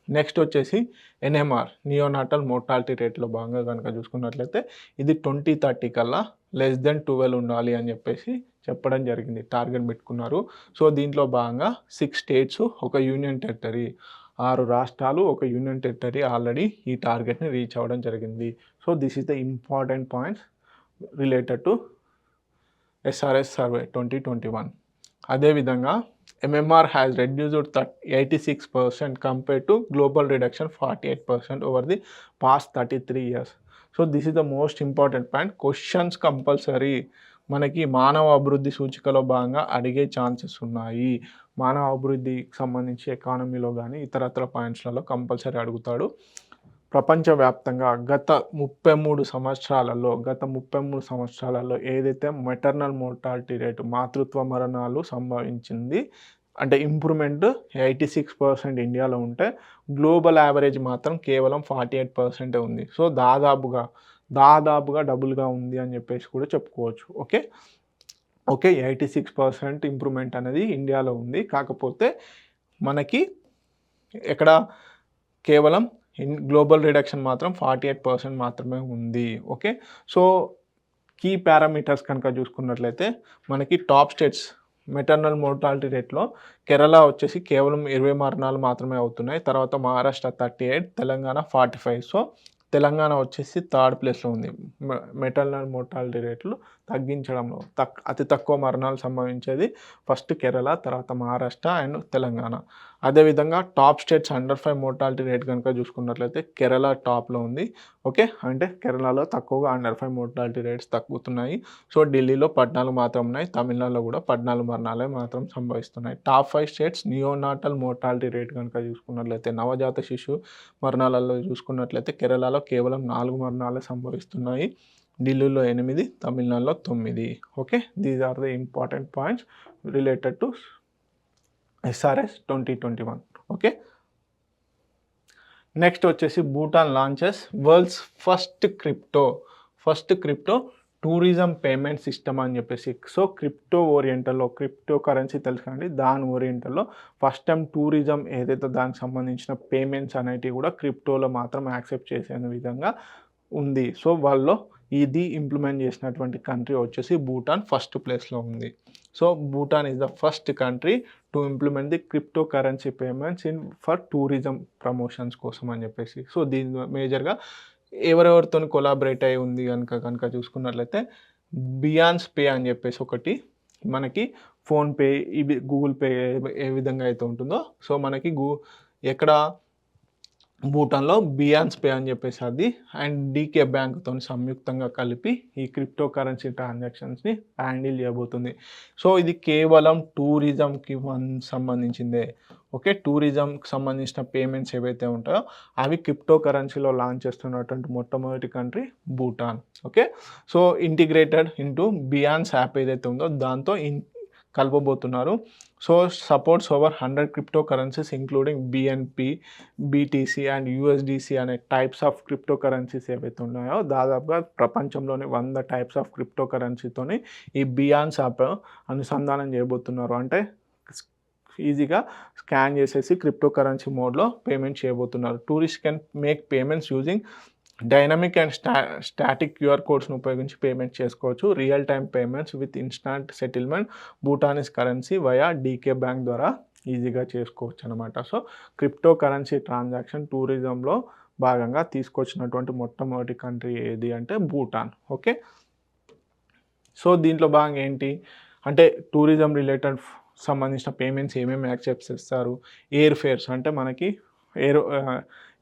నెక్స్ట్ వచ్చేసి ఎన్ఎంఆర్ నియోనాటల్ మోర్టాలిటీ రేట్లో భాగంగా కనుక చూసుకున్నట్లయితే ఇది 2030 కల్లా లెస్ దెన్ 12 ఉండాలి అని చెప్పేసి చెప్పడం జరిగింది, టార్గెట్ పెట్టుకున్నారు. సో దీంట్లో భాగంగా 6 స్టేట్స్ ఒక యూనియన్ టెరిటరీ, 6 రాష్ట్రాలు ఒక యూనియన్ టెరిటరీ ఆల్రెడీ ఈ టార్గెట్ని రీచ్ అవ్వడం జరిగింది. So this is the important points related to SRS survey 2021. అదేవిధంగా MMR has reduced 86% compared to global reduction 48% over the past 33 years. So this is the most important point. Questions compulsory మనకి మానవ అభివృద్ధి సూచికలో భాగంగా అడిగే chances ఉన్నాయి. మానవ అభివృద్ధికి సంబంధించి ఎకానమీలో కానీ ఇతరత్ర పాయింట్స్లలో కంపల్సరీ అడుగుతాడు. ప్రపంచవ్యాప్తంగా గత 33 సంవత్సరాలలో ఏదైతే మెటర్నల్ మోర్టాలిటీ రేటు మాతృత్వ మరణాలు సంభవించింది అంటే ఇంప్రూవ్మెంట్ 86% ఇండియాలో ఉంటే గ్లోబల్ యావరేజ్ మాత్రం కేవలం 48% ఉంది. సో దాదాపుగా డబుల్గా ఉంది అని చెప్పేసి కూడా చెప్పుకోవచ్చు. ఓకే 86% ఇంప్రూవ్మెంట్ అనేది ఇండియాలో ఉంది. కాకపోతే మనకి ఎక్కడ కేవలం గ్లోబల్ రిడక్షన్ మాత్రం 48% మాత్రమే ఉంది. ఓకే, సో కీ పారామీటర్స్ కనుక చూసుకున్నట్లయితే మనకి టాప్ స్టేట్స్ మెటర్నల్ మోర్టాలిటీ రేట్లో కేరళ వచ్చేసి కేవలం 20 మరణాలు మాత్రమే అవుతున్నాయి. తర్వాత మహారాష్ట్ర 38, తెలంగాణ 45. సో తెలంగాణ వచ్చేసి 3rd ప్లేస్లో ఉంది మెటర్నల్ మోర్టాలిటీ రేట్లు తగ్గించడంలో. అతి తక్కువ మరణాలు సంభవించేది ఫస్ట్ కేరళ, తర్వాత మహారాష్ట్ర అండ్ తెలంగాణ. అదేవిధంగా top states under 5 mortality rate కనుక చూసుకున్నట్లయితే కేరళ టాప్లో ఉంది. ఓకే, అంటే కేరళలో తక్కువగా అండర్ 5 మోర్టాలిటీ రేట్స్ తగ్గుతున్నాయి. సో ఢిల్లీలో 14 మాత్రం ఉన్నాయి, తమిళనాడులో కూడా 14 మరణాలే మాత్రం సంభవిస్తున్నాయి. Top 5 states neonatal mortality rate కనుక చూసుకున్నట్లయితే నవజాత శిశు మరణాలలో చూసుకున్నట్లయితే కేరళలో కేవలం 4 మరణాలే సంభవిస్తున్నాయి, ఢిల్లీలో 8, తమిళనాడులో 9. Okay, these are the important points related to SRS 2021. Okay, next వచ్చేసి Bhutan launches world's first crypto tourism payment system అని చెప్పేసి. సో క్రిప్టో ఓరియంటల్లో క్రిప్టో కరెన్సీ తెలుసు కండి, దాని ఓరియంటల్లో ఫస్ట్ టైం టూరిజం ఏదైతే దానికి సంబంధించిన పేమెంట్స్ అనేటివి కూడా క్రిప్టోలో మాత్రం యాక్సెప్ట్ చేసే విధంగా ఉంది. సో వాళ్ళు ఇది ఇంప్లిమెంట్ చేసినటువంటి కంట్రీ వచ్చేసి భూటాన్ ఫస్ట్ ప్లేస్లో ఉంది. So Bhutan is the first country to implement the crypto currency payments for tourism promotions కోసం అని చెప్పేసి. సో దీని మేజర్గా ఎవరెవరితో కొలాబరేట్ అయి ఉంది కనుక చూసుకున్నట్లయితే బియాన్స్ పే అని చెప్పేసి ఒకటి, మనకి ఫోన్పే, ఇవి గూగుల్ పే ఏ విధంగా అయితే ఉంటుందో సో మనకి ఎక్కడ భూటాన్లో బియాన్స్ పే అని చెప్పేసి అది అండ్ డీకే బ్యాంక్తో సంయుక్తంగా కలిపి ఈ క్రిప్టో కరెన్సీ ట్రాన్సాక్షన్స్ని హ్యాండిల్ చేయబోతుంది. సో ఇది కేవలం టూరిజంకి సంబంధించిందే. ఓకే, టూరిజంకి సంబంధించిన పేమెంట్స్ ఏవైతే ఉంటాయో అవి క్రిప్టో కరెన్సీలో లాంచ్ చేస్తున్నటువంటి మొట్టమొదటి country Bhutan. Okay, so integrated into Binance app ఏదైతే ఉందో దాంతో కలపబోతున్నారు. So supports over 100 crypto currencies including BNP, BTC and USDC అనే టైప్స్ ఆఫ్ క్రిప్టో కరెన్సీస్ ఏవైతే ఉన్నాయో దాదాపుగా ప్రపంచంలోని 100 టైప్స్ ఆఫ్ క్రిప్టో కరెన్సీతోని ఈ బియాన్స్ యాప్ అనుసంధానం చేయబోతున్నారు. అంటే ఈజీగా స్కాన్ చేసేసి క్రిప్టో కరెన్సీ మోడ్లో పేమెంట్ చేయబోతున్నారు. Tourist can make payments using dynamic and static QR కోడ్స్ను ఉపయోగించి పేమెంట్ చేసుకోవచ్చు. Real time payments with instant settlement Bhutanese currency via DK bank ద్వారా ఈజీగా చేసుకోవచ్చు అనమాట. సో క్రిప్టో కరెన్సీ ట్రాన్సాక్షన్ టూరిజంలో భాగంగా తీసుకొచ్చినటువంటి మొట్టమొదటి కంట్రీ ఏది అంటే భూటాన్. ఓకే, సో దీంట్లో భాగంగా ఏంటి అంటే టూరిజం రిలేటెడ్ సంబంధించిన పేమెంట్స్ ఏమేమి యాక్సెప్ట్ చేస్తారు, ఎయిర్ ఫేర్స్ అంటే మనకి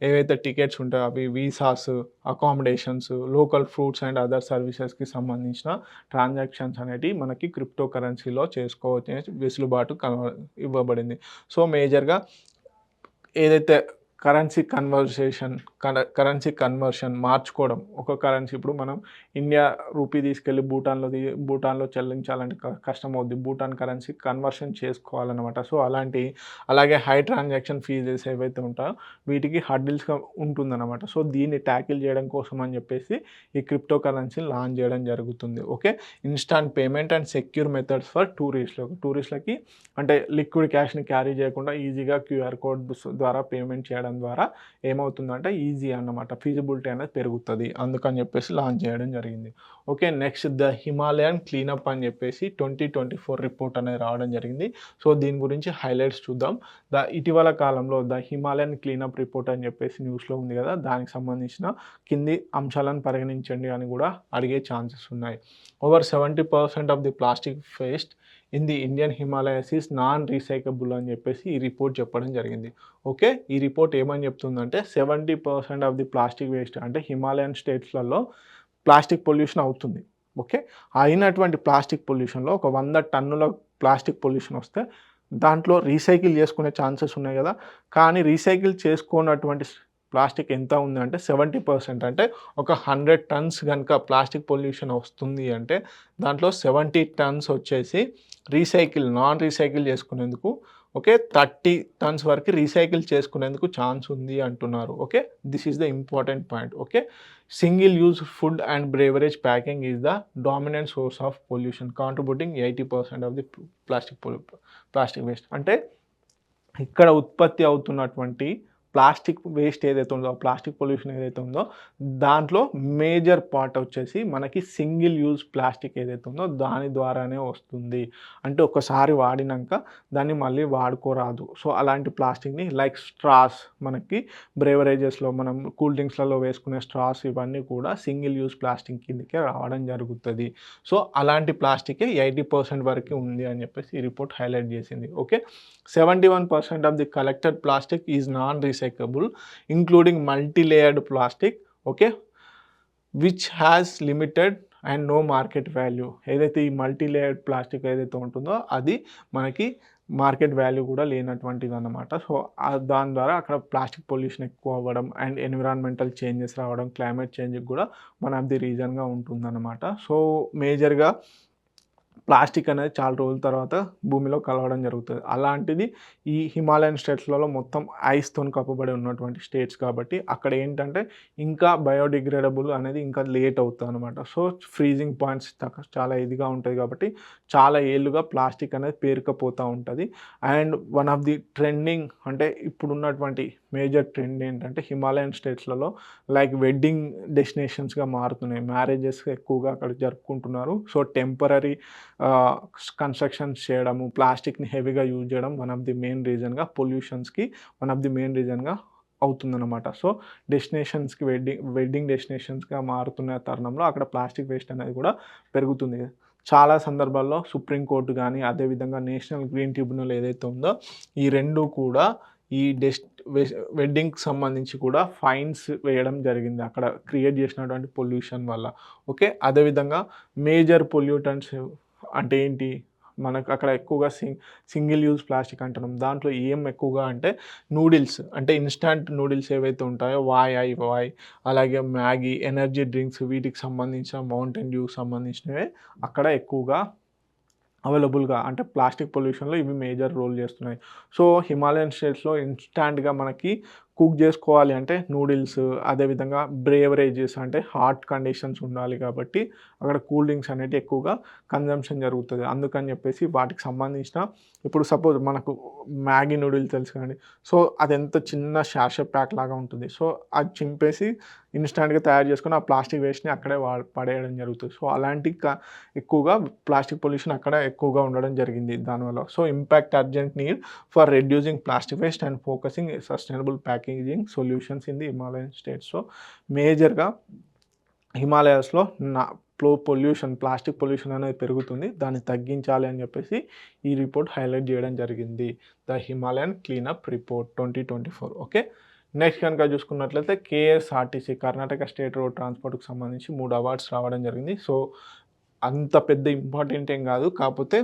ఏవైతే టికెట్స్ ఉంటాయో అవి, visas, accommodations, local fruits and other సర్వీసెస్కి సంబంధించిన ట్రాన్సాక్షన్స్ అనేటివి మనకి క్రిప్టో కరెన్సీలో చేసుకోవచ్చు వెసులుబాటు ఇవ్వబడింది. సో మేజర్గా ఏదైతే కరెన్సీ కన్వర్షన్ మార్చుకోవడం, ఒక కరెన్సీ ఇప్పుడు మనం ఇండియా రూపీ తీసుకెళ్ళి భూటాన్లో చెల్లించాలంటే కష్టం అవుద్ది. భూటాన్ కరెన్సీ కన్వర్షన్ చేసుకోవాలన్నమాట. సో అలాగే హై ట్రాన్సాక్షన్ ఫీజెస్ ఏవైతే ఉంటాయో వీటికి హర్డిల్స్గా ఉంటుందన్నమాట. సో దీన్ని ట్యాకిల్ చేయడం కోసం అని చెప్పేసి ఈ క్రిప్టో కరెన్సీని లాంచ్ చేయడం జరుగుతుంది. Okay, instant payment and secure methods for టూరిస్ట్లకి అంటే లిక్విడ్ క్యాష్ని క్యారీ చేయకుండా ఈజీగా క్యూఆర్ కోడ్ ద్వారా పేమెంట్ చేయడం ద్వారా ఏమవుతుందంటే ఈజీ అన్నమాట, ఫీజిబిలిటీ అనేది పెరుగుతుంది. అందుకని చెప్పేసి లాంచ్ చేయడం జరిగింది. Okay, next the Himalayan cleanup అని చెప్పేసి 2024 రిపోర్ట్ అనేది రావడం జరిగింది. సో దీని గురించి హైలైట్స్ చూద్దాం. ఇటీవల కాలంలో ద హిమాలయన్ క్లీనప్ రిపోర్ట్ అని చెప్పేసి న్యూస్లో ఉంది కదా, దానికి సంబంధించిన కింది అంశాలను పరిగణించండి అని కూడా అడిగే ఛాన్సెస్ ఉన్నాయి. Over 70% of the plastic waste in the Indian Himalayas is non recyclable అని చెప్పేసి ఈ రిపోర్ట్ చెప్పడం జరిగింది. ఓకే, ఈ రిపోర్ట్ ఏమని చెప్తుందంటే 70% ఆఫ్ ది ప్లాస్టిక్ వేస్ట్ అంటే హిమాలయన్ స్టేట్స్లలో ప్లాస్టిక్ పొల్యూషన్ అవుతుంది. ఓకే, అయినటువంటి ప్లాస్టిక్ పొల్యూషన్లో ఒక 100 టన్నుల ప్లాస్టిక్ పొల్యూషన్ వస్తే దాంట్లో రీసైకిల్ చేసుకునే ఛాన్సెస్ ఉన్నాయి కదా, కానీ రీసైకిల్ చేసుకున్నటువంటి ప్లాస్టిక్ ఎంత ఉంది అంటే 70%. అంటే ఒక 100 టన్స్ కనుక ప్లాస్టిక్ పొల్యూషన్ వస్తుంది అంటే దాంట్లో 70 టన్స్ వచ్చేసి నాన్ రీసైకిల్ చేసుకునేందుకు, ఓకే, 30 టన్స్ వరకు రీసైకిల్ చేసుకునేందుకు ఛాన్స్ ఉంది అంటున్నారు. Okay, this is the important point. Okay, single use food and beverage packing is the dominant source of pollution contributing 80% of the plastic waste. అంటే ఇక్కడ ఉత్పత్తి అవుతున్నటువంటి ప్లాస్టిక్ వేస్ట్ ఏదైతే ఉందో, ప్లాస్టిక్ పొల్యూషన్ ఏదైతే ఉందో దాంట్లో మేజర్ పార్ట్ వచ్చేసి మనకి సింగిల్ యూజ్ ప్లాస్టిక్ ఏదైతే ఉందో దాని ద్వారానే వస్తుంది. అంటే ఒకసారి వాడినాక దాన్ని మళ్ళీ వాడుకోరాదు. సో అలాంటి ప్లాస్టిక్ని లైక్ స్ట్రాస్, మనకి బ్రేవరేజెస్లో మనం కూల్ డ్రింక్స్లలో వేసుకునే స్ట్రాస్ ఇవన్నీ కూడా సింగిల్ యూజ్ ప్లాస్టిక్ కిందకే రావడం జరుగుతుంది. సో అలాంటి ప్లాస్టికే 80% వరకు ఉంది అని చెప్పేసి ఈ రిపోర్ట్ హైలైట్ చేసింది. Okay, 71% of the collected plastic is non recyclable including multilayered plastic. Okay, which has limited and no market value. ఏదైతే ఈ మల్టీలేయర్డ్ ప్లాస్టిక్ ఏదైతే ఉంటుందో అది మనకి మార్కెట్ వాల్యూ కూడా లేనటువంటిది అన్నమాట. సో దాని ద్వారా అక్కడ ప్లాస్టిక్ పొల్యూషన్ ఎక్కువ అవ్వడం అండ్ ఎన్విరాన్మెంటల్ చేంజెస్ రావడం, క్లైమేట్ చేంజ్కి కూడా వన్ ఆఫ్ ది రీజన్గా ఉంటుందన్నమాట. సో మేజర్గా ప్లాస్టిక్ అనేది చాలా రోజుల తర్వాత భూమిలో కలవడం జరుగుతుంది. అలాంటిది ఈ హిమాలయన్ స్టేట్స్లలో మొత్తం ఐస్తో కప్పబడి ఉన్నటువంటి స్టేట్స్ కాబట్టి అక్కడ ఏంటంటే ఇంకా బయోడిగ్రేడబుల్ అనేది ఇంకా లేట్ అవుతుంది అనమాట. సో ఫ్రీజింగ్ పాయింట్స్ చాలా ఇదిగా ఉంటుంది కాబట్టి చాలా ఏళ్ళుగా ప్లాస్టిక్ అనేది పేరుకపోతూ ఉంటుంది. And one of the trending అంటే ఇప్పుడున్నటువంటి మేజర్ ట్రెండ్ ఏంటంటే హిమాలయన్ స్టేట్స్లలో లైక్ వెడ్డింగ్ డెస్టినేషన్స్గా మారుతున్నాయి. మ్యారేజెస్ ఎక్కువగా అక్కడ జరుపుకుంటున్నారు. సో టెంపరరీ కన్స్ట్రక్షన్స్ చేయడము, ప్లాస్టిక్ని హెవీగా యూజ్ చేయడం వన్ ఆఫ్ ది మెయిన్ రీజన్గా పొల్యూషన్స్కి అవుతుందన్నమాట. సో డెస్టినేషన్స్కి వెడ్డింగ్ డెస్టినేషన్స్గా మారుతున్న తరుణంలో అక్కడ ప్లాస్టిక్ వేస్ట్ అనేది కూడా పెరుగుతుంది. చాలా సందర్భాల్లో సుప్రీంకోర్టు కానీ అదేవిధంగా నేషనల్ గ్రీన్ ట్రిబ్యునల్ ఏదైతే ఉందో ఈ రెండు కూడా ఈ వెడ్డింగ్కి సంబంధించి కూడా ఫైన్స్ వేయడం జరిగింది అక్కడ క్రియేట్ చేసినటువంటి పొల్యూషన్ వల్ల. ఓకే, అదేవిధంగా మేజర్ పొల్యూటెంట్స్ అంటే ఏంటి, మనకు అక్కడ ఎక్కువగా సింగిల్ యూజ్ ప్లాస్టిక్ అంటున్నాం. దాంట్లో ఏం ఎక్కువగా అంటే నూడిల్స్, అంటే ఇన్స్టాంట్ నూడిల్స్ ఏవైతే ఉంటాయో వాయ్ అలాగే మ్యాగీ, ఎనర్జీ డ్రింక్స్, వీటికి సంబంధించిన మౌంటైన్ డ్యూకి సంబంధించినవే అక్కడ ఎక్కువగా అవైలబుల్గా అంటే ప్లాస్టిక్ పొల్యూషన్లో ఇవి మేజర్ రోల్ చేస్తున్నాయి. సో హిమాలయన్ స్టేట్స్లో ఇన్స్టాంట్గా మనకి కుక్ చేసుకోవాలి అంటే నూడిల్స్, అదేవిధంగా బ్రేవరేజెస్ అంటే హాట్ కండిషన్స్ ఉండాలి కాబట్టి అక్కడ కూల్ డ్రింక్స్ అనేవి ఎక్కువగా కన్జంప్షన్ జరుగుతుంది. అందుకని చెప్పేసి వాటికి సంబంధించిన ఇప్పుడు సపోజ్ మనకు మ్యాగీ నూడిల్స్ తెలుసు కదండి. సో అది ఎంత చిన్న శాషే ప్యాక్ లాగా ఉంటుంది. సో అది చింపేసి ఇన్స్టాంట్గా తయారు చేసుకొని ఆ ప్లాస్టిక్ వేస్ట్ని అక్కడే పడేయడం జరుగుతుంది. సో అలాంటి ఎక్కువగా ప్లాస్టిక్ పొల్యూషన్ అక్కడ ఎక్కువగా ఉండడం జరిగింది దానివల్ల. So impact urgent need for reducing plastic waste and focusing sustainable packaging solutions in the Himalayan states. So మేజర్గా హిమాలయాస్లో ప్లాస్టిక్ పొల్యూషన్ అనేది పెరుగుతుంది. దాన్ని తగ్గించాలి అని చెప్పేసి ఈ రిపోర్ట్ హైలైట్ చేయడం జరిగింది. The Himalayan cleanup report 2024. Okay, next కనుక చూసుకున్నట్లయితే కేఎస్ఆర్టీసీ కర్ణాటక స్టేట్ రోడ్ ట్రాన్స్పోర్ట్కి సంబంధించి 3 అవార్డ్స్ రావడం జరిగింది. సో అంత పెద్ద ఇంపార్టెంట్ ఏం కాదు, కాకపోతే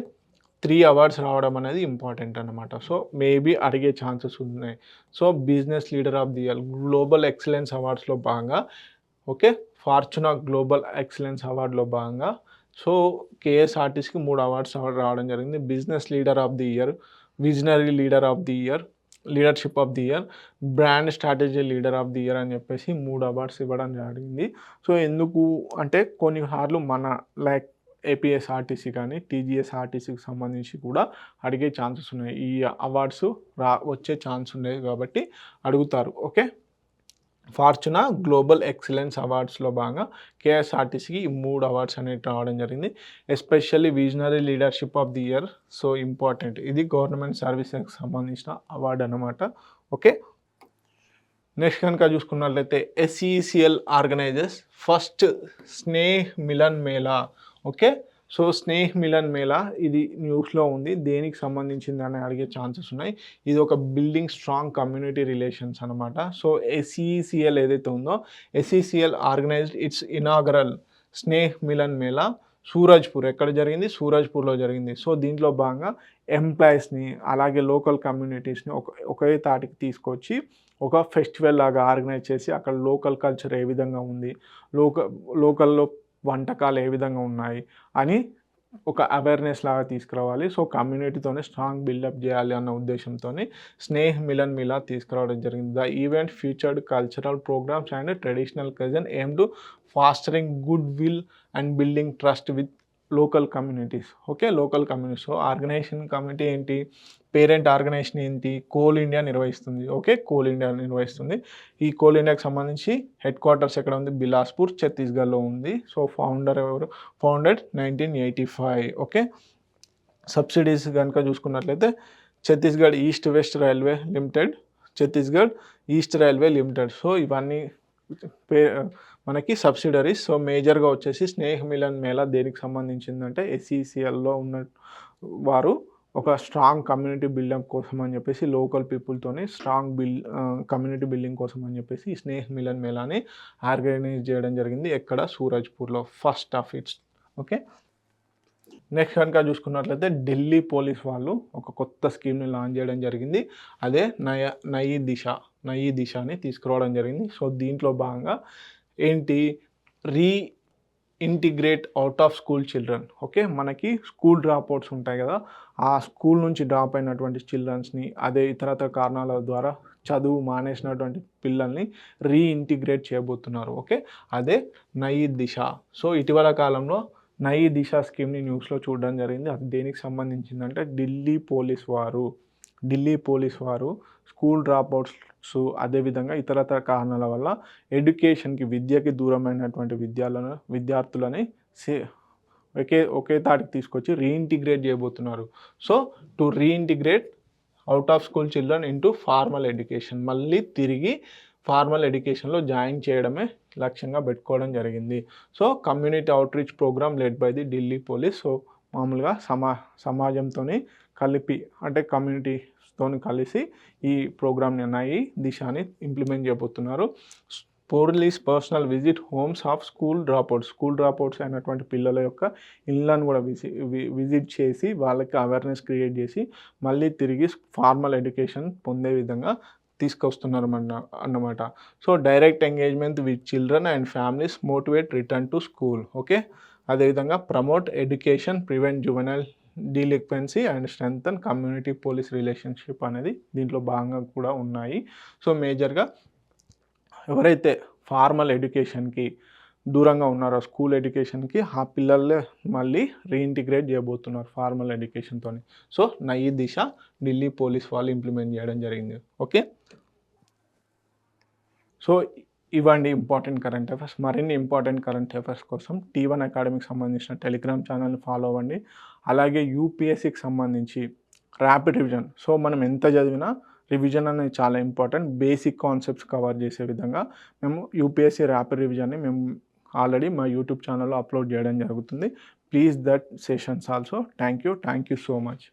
3 అవార్డ్స్ రావడం అనేది ఇంపార్టెంట్ అనమాట. సో మేబీ అడిగే ఛాన్సెస్ ఉన్నాయి. So business leader of the year global excellence అవార్డ్స్లో భాగంగా, ఓకే, ఫార్చునా గ్లోబల్ ఎక్సలెన్స్ అవార్డులో భాగంగా సో కేఎస్ఆర్టీసీకి 3 అవార్డ్స్ రావడం జరిగింది. Business leader of the year, visionary leader of the year, leadership of the year, brand strategy leader of the year అని చెప్పేసి 3 awards ఇవ్వడం జరిగింది. సో ఎందుకు అంటే కొన్నిసార్లు మన లైక్ ఏపీఎస్ఆర్టీసీ కానీ టీజీఎస్ఆర్టీసీకి సంబంధించి కూడా అడిగే ఛాన్సెస్ ఉన్నాయి. ఈ అవార్డ్స్ వచ్చే ఛాన్స్ ఉండేది కాబట్టి అడుగుతారు. ఓకే, ఫార్చునా గ్లోబల్ ఎక్సలెన్స్ అవార్డ్స్లో భాగంగా కేఎస్ఆర్టీసీకి ఈ 3 అవార్డ్స్ అనేవి రావడం జరిగింది. Especially visionary leadership of the year. So important, ఇది గవర్నమెంట్ సర్వీసెస్కి సంబంధించిన అవార్డు అనమాట. ఓకే, నెక్స్ట్ కనుక చూసుకున్నట్లయితే SECL organisers first Sneh Milan Mela. Okay, so Sneh Milan Mela ఇది న్యూస్లో ఉంది. దేనికి సంబంధించింది అని అడిగే ఛాన్సెస్ ఉన్నాయి. ఇది ఒక బిల్డింగ్ స్ట్రాంగ్ కమ్యూనిటీ రిలేషన్స్ అనమాట. సో ఎస్ఈసిఎల్ ఏదైతే ఉందో, SECL organized its inaugural Sneh Milan Mela Surajpur. ఎక్కడ జరిగింది? సూరజ్పూర్లో జరిగింది. సో దీంట్లో భాగంగా ఎంప్లాయీస్ని అలాగే లోకల్ కమ్యూనిటీస్ని ఒకే తాటికి తీసుకొచ్చి ఒక ఫెస్టివల్ లాగా ఆర్గనైజ్ చేసి అక్కడ లోకల్ కల్చర్ ఏ విధంగా ఉంది, లోకల్లో వంటకాలు ఏ విధంగా ఉన్నాయి అని ఒక అవేర్నెస్ లాగా తీసుకురావాలి. సో కమ్యూనిటీతోనే స్ట్రాంగ్ బిల్డప్ చేయాలి అన్న ఉద్దేశంతో స్నేహ్ మిలన్ మేళా తీసుకురావడం జరిగింది. The event featured cultural programs and traditional cuisine aim to fostering good will and building trust with local communities. Okay, local communities. So organization committee ఏంటి, పేరెంట్ ఆర్గనైజేషన్ ఏంటి, Coal India నిర్వహిస్తుంది. Okay, Coal India నిర్వహిస్తుంది. ఈ coal ఇండియాకి సంబంధించి head quarters ఎక్కడ ఉంది? బిలాస్పూర్, ఛత్తీస్గఢ్లో ఉంది. సో ఫౌండర్ ఎవరు? ఫౌండెడ్ 1985. ఓకే, సబ్సిడీస్ కనుక చూసుకున్నట్లయితే Chhattisgarh east west railway limited, Chhattisgarh east railway limited. So ఇవన్నీ మనకి సబ్సిడరీస్. సో మేజర్గా వచ్చేసి స్నేహ్ మిలన్ మేళా దేనికి సంబంధించిందంటే ఎస్ఈసిఎల్లో ఉన్న వారు ఒక స్ట్రాంగ్ కమ్యూనిటీ బిల్డప్ కోసం అని చెప్పేసి లోకల్ పీపుల్తోని స్ట్రాంగ్ కమ్యూనిటీ బిల్డింగ్ కోసం అని చెప్పేసి ఈ స్నేహ్ మిలన్ మేళాని ఆర్గనైజ్ చేయడం జరిగింది. ఎక్కడ? సూరజ్పూర్లో, first of its. Okay, next కనుక చూసుకున్నట్లయితే ఢిల్లీ పోలీస్ వాళ్ళు ఒక కొత్త స్కీమ్ని లాంచ్ చేయడం జరిగింది. అదే నయీ దిశని తీసుకురావడం జరిగింది. సో దీంట్లో భాగంగా ఏంటి? Integrate out of school children. Okay, మనకి స్కూల్ డ్రాప్ అవుట్స్ ఉంటాయి కదా, ఆ స్కూల్ నుంచి డ్రాప్ అయినటువంటి చిల్డ్రన్స్ని, అదే ఇతరత్ర కారణాల ద్వారా చదువు మానేసినటువంటి పిల్లల్ని రీఇంటిగ్రేట్ చేయబోతున్నారు. ఓకే, అదే నయీ దిశ. సో ఇటీవల కాలంలో నయీ దిశ స్కీమ్ని న్యూస్లో చూడడం జరిగింది. అది దేనికి సంబంధించిందంటే ఢిల్లీ పోలీస్ వారు స్కూల్ డ్రాప్ అవుట్స్ అదేవిధంగా ఇతరతర కారణాల వల్ల విద్యకి దూరమైనటువంటి విద్యార్థులని ఒకే తాటికి తీసుకొచ్చి రీఇంటిగ్రేట్ చేయబోతున్నారు. So to reintegrate out of school children into formal education, మళ్ళీ తిరిగి ఫార్మల్ ఎడ్యుకేషన్లో జాయిన్ చేయడమే లక్ష్యంగా పెట్టుకోవడం జరిగింది. So community outreach program led by the Delhi police. So మామూలుగా సమాజంతో కలిపి అంటే కమ్యూనిటీతో కలిసి ఈ ప్రోగ్రామ్ని నయీ దిశని ఇంప్లిమెంట్ చేయబోతున్నారు. Police personnel visit homes of school dropouts అయినటువంటి పిల్లల యొక్క ఇళ్ళను కూడా విజిట్ చేసి వాళ్ళకి అవేర్నెస్ క్రియేట్ చేసి మళ్ళీ తిరిగి ఫార్మల్ ఎడ్యుకేషన్ పొందే విధంగా తీసుకొస్తున్నారు అన్నమాట. So direct engagement with children and families motivate return to school. Okay, అదేవిధంగా promote education, prevent juvenile delinquency and strength and community police relationship అనేది దీంట్లో భాగంగా కూడా ఉన్నాయి. సో మేజర్గా ఎవరైతే ఫార్మల్ ఎడ్యుకేషన్కి దూరంగా ఉన్నారో స్కూల్ ఎడ్యుకేషన్కి ఆ పిల్లలే మళ్ళీ రీఇంటిగ్రేట్ చేయబోతున్నారు ఫార్మల్ ఎడ్యుకేషన్తో. సో నయీ దిశ ఢిల్లీ పోలీస్ వాళ్ళు ఇంప్లిమెంట్ చేయడం జరిగింది. ఓకే, సో ఇవ్వండి ఇంపార్టెంట్ కరెంట్ అఫైర్స్. మరిన్ని ఇంపార్టెంట్ కరెంట్ అఫైర్స్ కోసం T1 అకాడమీకి సంబంధించిన టెలిగ్రామ్ ఛానల్ని ఫాలో అవ్వండి. అలాగే యూపీఎస్సికి సంబంధించి ర్యాపిడ్ రివిజన్. సో మనం ఎంత చదివినా రివిజన్ అనేది చాలా ఇంపార్టెంట్. బేసిక్ కాన్సెప్ట్స్ కవర్ చేసే విధంగా మేము యూపీఎస్సి ర్యాపిడ్ రివిజన్ని మేము ఆల్రెడీ మా యూట్యూబ్ ఛానల్లో అప్లోడ్ చేయడం జరుగుతుంది. Please that sessions also. Thank you so much.